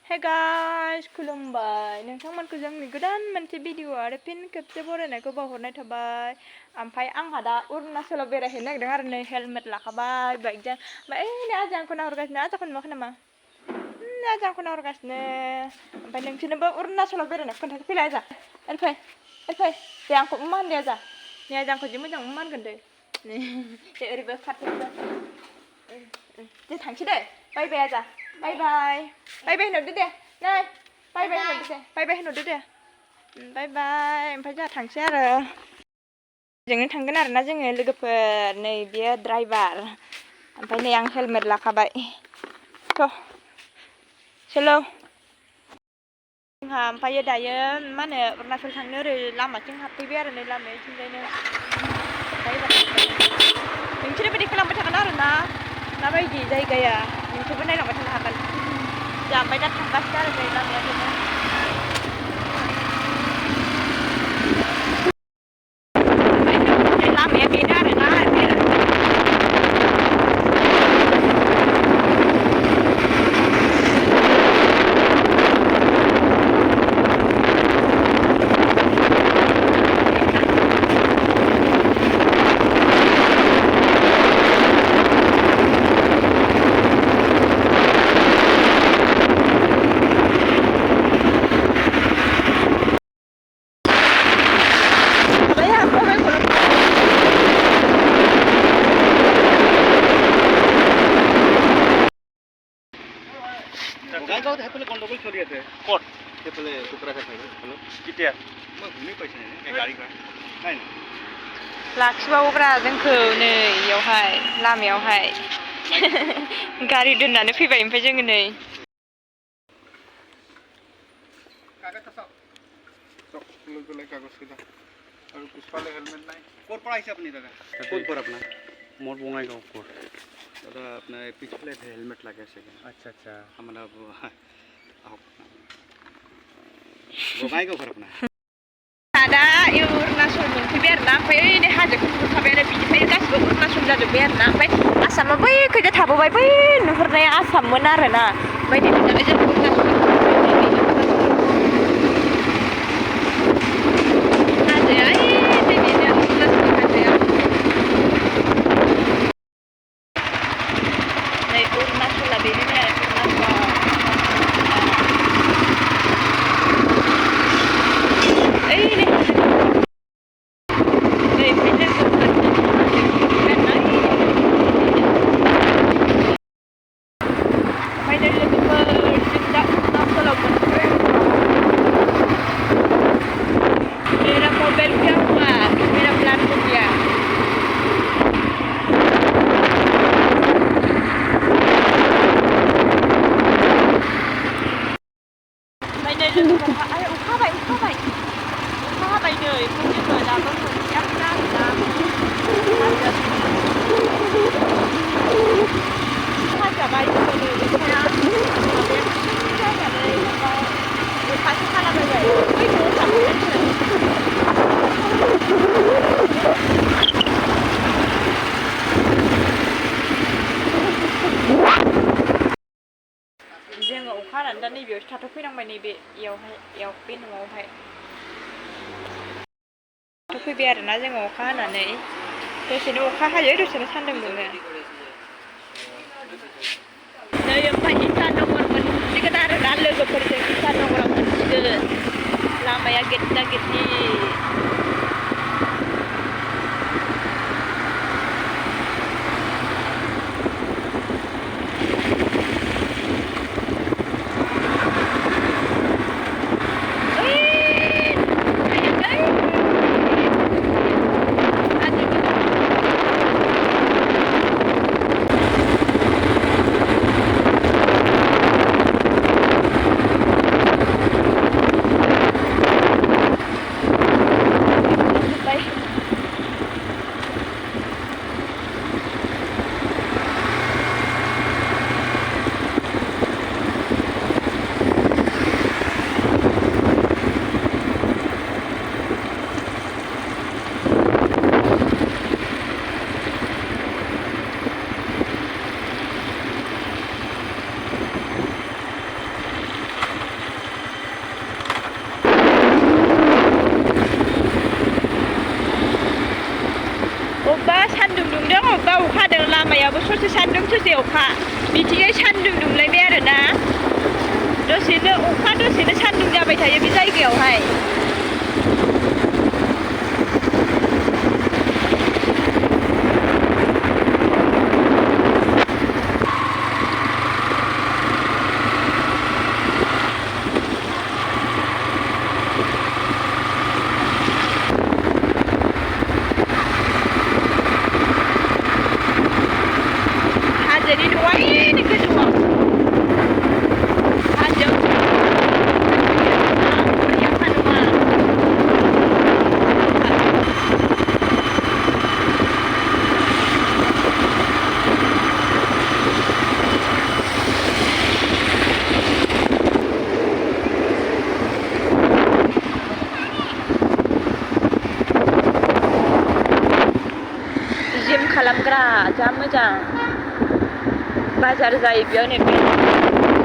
Hey guys, खुलुमबाय नोंथांमोनखौ जोंनि गोदान मोनसे भिडिअ आरो फिन खेबसे बरायनायखौ बावहरनाय थाबाय। ओमफ्राय आंहा दा अरुणाचलाव बेरायहैनो नागिरदों आरो नै हेलमेट लाखाबाय बाइकजों। ओमफ्राय नै आजाया आंखौ नाहरगासिनो, आजाखौ नुवाखै नामा? आजाया आंखौ नाहरगासिनो। ओमफ्राय नोंसोरनोबो अरुणाचलाव बेरायनायखौ खोन्थासै फैलाय आजा। ओरै फै दे आंखौ होनदे आजा। नै आजा आंखौ जि मोजां होनगोन दे। दे ओरैबो खाथिबो। दे थांसै दे। बाय बाय आजा। बाय बाय होनहरदो दे। नै बाय बाय होनहरदो दे। बाय बाय होनहरदो दे। बाय बाय। ओमफ्राय जोंहा थांसै आरो। जोंनो थांगोन आरोना जोङो लोगोफोर। नै बियो ड्राइभार। ओमफ्राय नै आं हेलमेट लाखाबाय। सोलो। जोंहा ओमफ्राय दायो मा होनो अरुणाचल थांनो ओरै लामाथिं हाबफैबाय आरो नै लामाथिंजायनो। नोंसोरो बिदि खालामबाय थागोन आरो ना माबायदि जायगाया नोंसोरबो नायलांबाय थानो हागोन। जोंहा ओमफ्राय दा थांगासिनो आरो नै लामायावनो। लामाया बेनो आरोना গাঁৱত সেইফালে গণ্ডগোল চলি আছে। ক'ত? সেইফালে কোকৰাঝাৰ ফালে। হেল্ল' কেতিয়া? মই শুনি পাইছোঁ গাড়ী নাই নাই। लाखिबावोब्रा जोंखौ नै इयावहाय लामायावहाय गारि दोननानै फैबाय ओमफ्राय जोङो नै। কাগজ কেইটা আৰু পিছফালে হেলমেট নাই। ক'ৰ পৰা আহিছে আপুনি দাদা? ক'ত ঘৰ আপোনাৰ? মোৰ বঙাইগাঁও ঘৰ। দাদা আপোনাৰ পিছফালে হেলমেট লাগে চাগে। আচ্ছা আচ্ছা। আমাৰ আহক। বঙাইগাঁও ঘৰ আপোনাৰ? दा अरुणाचल मोनफैबाय आरोना ओमफ्राय ओइ हाजोखौ नुहुरखाबाय आरो बिनिफ्राय गासिबो अरुणाचल जाजोब्बाय आरोना ओमफ्य आसामा बैखैजा थाबोबाय बै नुहुरनाया आसाममोन आरोना ओमफ्य दिनै जों अरुणाचल हाजोआ नैबेनो अरुणाचल हाजोआ नै अरुणाचला बेनो जोङो अखा हानानै दा नैबेयावसो थाथ'फैनांबाय नैबेयावहाय बे न'आवहाय थाथ'फैबाय आरोना जोङो अखा हानानै दसेनो अखा हायो दसेनो सान्दुं दुङो। नै ओमफ्राय इटानगरमोन मोनसिगोन आरोना लोगोफोरजों इटानगराव मोनसिगोन। लामाया गेददा गेददि। जायगायाबो ससे सान्दुं ससे अखा बिथिंजाय सान्दुं दुंलायबाय आरोना दसेनो अखा दसेनो सान्दुं जाबाय थायो बे जायगायावहाय हाजोनि दहायनो गोजौआव हाजोआव अखा नङा जिम खालामग्रा जा मोजां बाजार जायो बेयावनो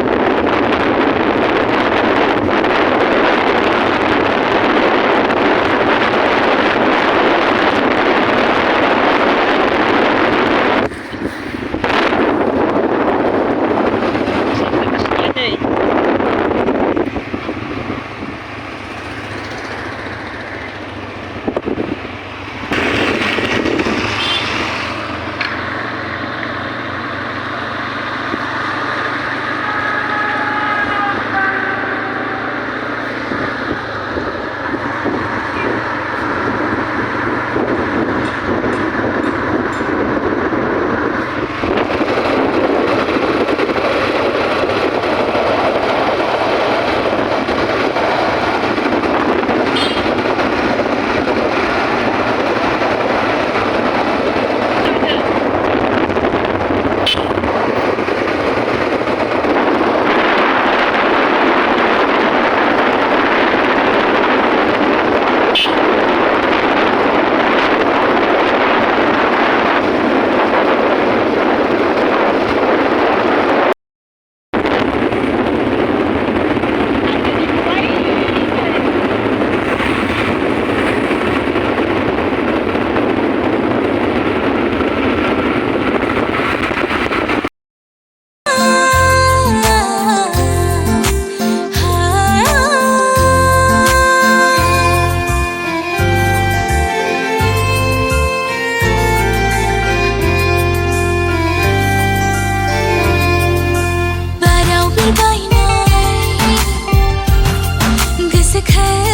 बाराव बिरबायनाय गोसोखां